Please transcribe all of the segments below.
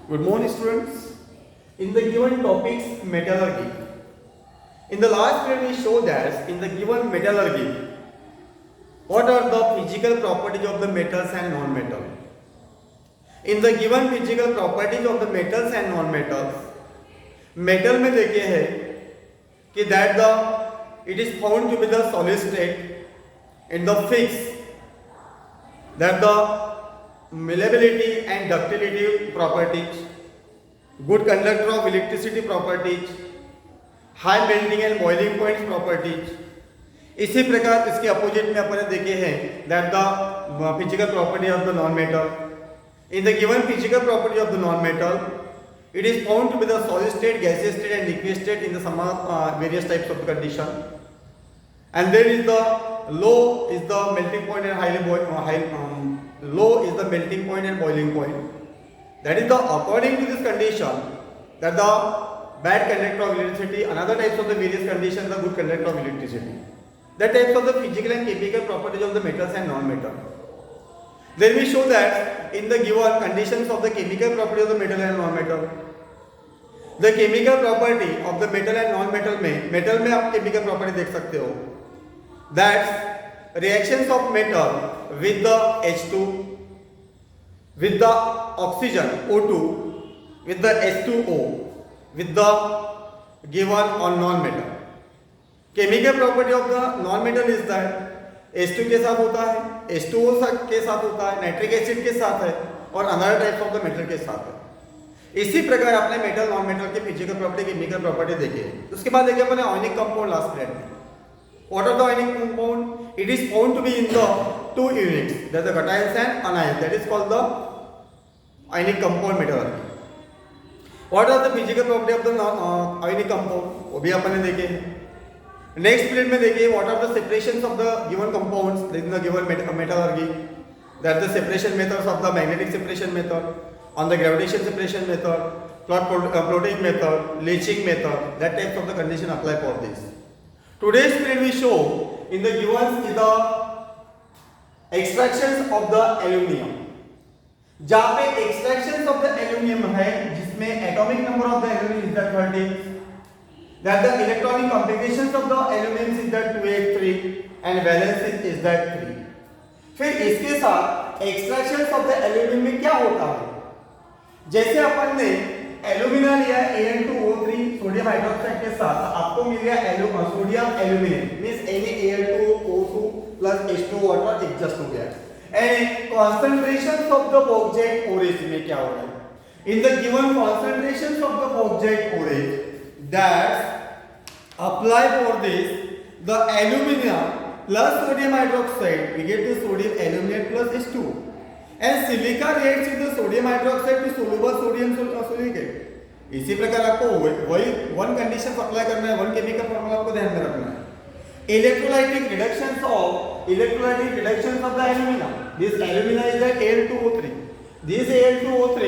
Good morning, students. In the given topics metallurgy, in the last period we showed that in the given metallurgy, what are the physical properties of the metals and non-metal? In the given physical properties of the metals and non-metals, metal में देखे है कि that the it is found to be the solid state in the fixed, that the malleability and ductility properties, good conductor of electricity properties, high melting and boiling points properties. इसी प्रकार इसके opposite में अपने देखे हैं that the physical property of the non-metal. In the given physical property of the non-metal, it is found to be the solid state, gaseous state and liquid state in the some various types of condition. And there is the low is the melting point and low is the melting point and boiling point. That is the according to this condition that the bad conductor of electricity, another types of the various conditions, the good conductor of electricity. The types of the physical and chemical properties of the metals and non-metal. Then we show that in the given conditions of the chemical property of the metal and non-metal, the chemical property of the metal and non-metal में metal में आप chemical property देख सकते हो that reactions of metal with the H2, with the oxygen O2, with the H2O, with the given on non-metal. Chemical property of the non-metal is that H2 के साथ होता है, H2O के साथ होता है, नाइट्रिक एसिड के साथ है और another types of the metal के साथ है. इसी प्रकार आपने मेटल नॉन मेटल के फिजिकल प्रॉपर्टी, केमिकल प्रॉपर्टी देखी है. उसके बाद देखिए अपने आयनिक कंपाउंड लास्ट पीरियड में. What are the ionic compound? It is found to be in the two units, that the cations and anions. That is called the ionic compound metallurgy. What are the physical property of the ionic compound? वो भी अपने देखे हैं. Next period में देखिए what are the separations of the given compounds in the given metallurgy. That the separation methods of the magnetic separation method, on the gravitation separation method, floating method, leaching method, that types of the condition apply for this. Today's period we show in the given is the extractions of the aluminium. जहाँ पे extractions of the aluminium है जिसमें atomic number of the aluminium is that 30, that the electronic configurations of the aluminium is that 283 and valence is that 3. फिर इसके साथ extractions of the aluminium में क्या होता है, जैसे अपन ने एल्यूमिना लिया Al2O3 सोडियम हाइड्रोक्साइड के साथ, आपको मिल गया sodium aluminate means Al2O2 plus H2O water adjust हो गया. And concentrations of the object ores में क्या हो रहा है, in the given concentrations of the object ores that apply for this the alumina plus sodium hydroxide we get the sodium aluminate plus H2 and silica reacts with the sodium hydroxide to soluble sodium silicate. इसी प्रकार आपको वही one condition apply करना है, one chemical formula आपको ध्यान में रखना है. Electrolytic reductions of the alumina. This alumina is that Al2O3. This Al2O3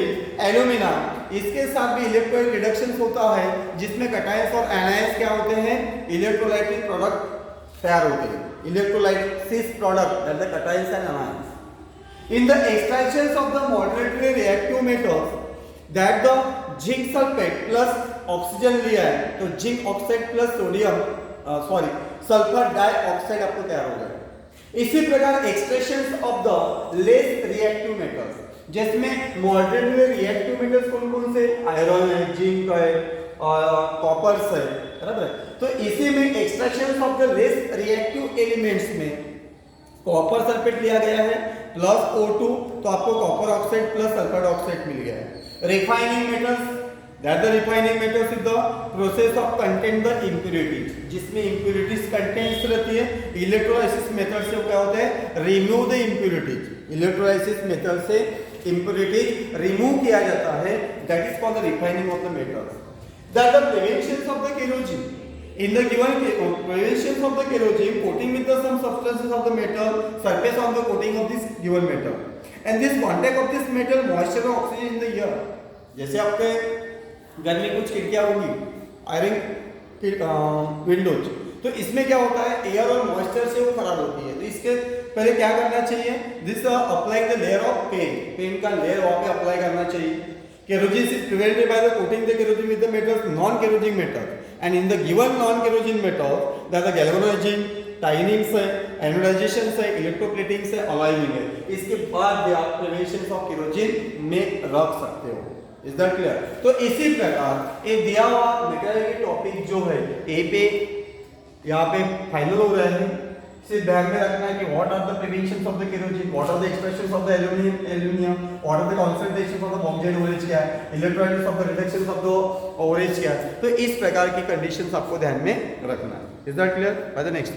alumina, इसके साथ भी इलेक्ट्रोलाइट रिडक्शंस होता है जिसमें कैटायंस और एनायंस क्या होते हैं, इलेक्ट्रोलाइटिक प्रोडक्ट तैयार होते हैं. Electrolysis product that the cations and anions. In the extractions of the moderately reactive metals, that the zinc sulfate plus oxygen लिया है तो zinc oxide plus sodium sulfur dioxide आपको तैयार हो गया. इसी प्रकार extractions of the less reactive metals, जिसमें moderately reactive metals कौन कौन से, आयरन है, जिंक है और कॉपर है, बराबर है. तो इसी में extractions of the less reactive elements में कॉपर सल्फेट लिया गया है प्लस O2, तो आपको copper oxide plus sulphur oxide मिल गया है. Refining metals, that the refining metals is the process of contain the impurities, जिसमें इंप्योरिटीज कंटेंट्स रहती है. इलेक्ट्रोलाइसिस मेथड से क्या होता है, remove the impurities. Electrolysis method से इंप्योरिटीज रिमूव किया जाता है, that is called the refining of the metals. That the prevention of the kerosene. In the given prevention of the kerosene, coating with the some substances of the metal surface on the coating of this given metal, and this contact of this metal moisture or oxygen in the air. जैसे आपके घर में कुछ खिड़कियां होंगी, iron Windows, तो इसमें क्या होता है, एयर और मॉइस्चर से वो खराब होती है. तो इसके पहले क्या करना चाहिए, this apply the layer of paint. Paint का लेयर वहां पे अप्लाई करना चाहिए Kerogen is prevented by the coating the kerosene with the metals, non-kerosene metals. And in the given non-kerosene metals, there are galvanizing, टाइनिंग है, anodisation है, electroplating है, अलाइविंग है. इसके बाद भी आप प्रिवेंशन ऑफ केरोजिन में रख सकते हो. Is that clear? तो इसी प्रकार ये दिया हुआ मेटेरियल के टॉपिक जो है ए पे यहाँ पे फाइनल हो रहा है. सिर्फ ध्यान में रखना है कि what are the prevention of the kerosene, what are the expressions of the aluminium, what are the concentration of the bauxite ores क्या है, electrolysis of the reduction of the ores क्या है. तो इस प्रकार की कंडीशंस आपको ध्यान में रखना है. Is that clear? By the next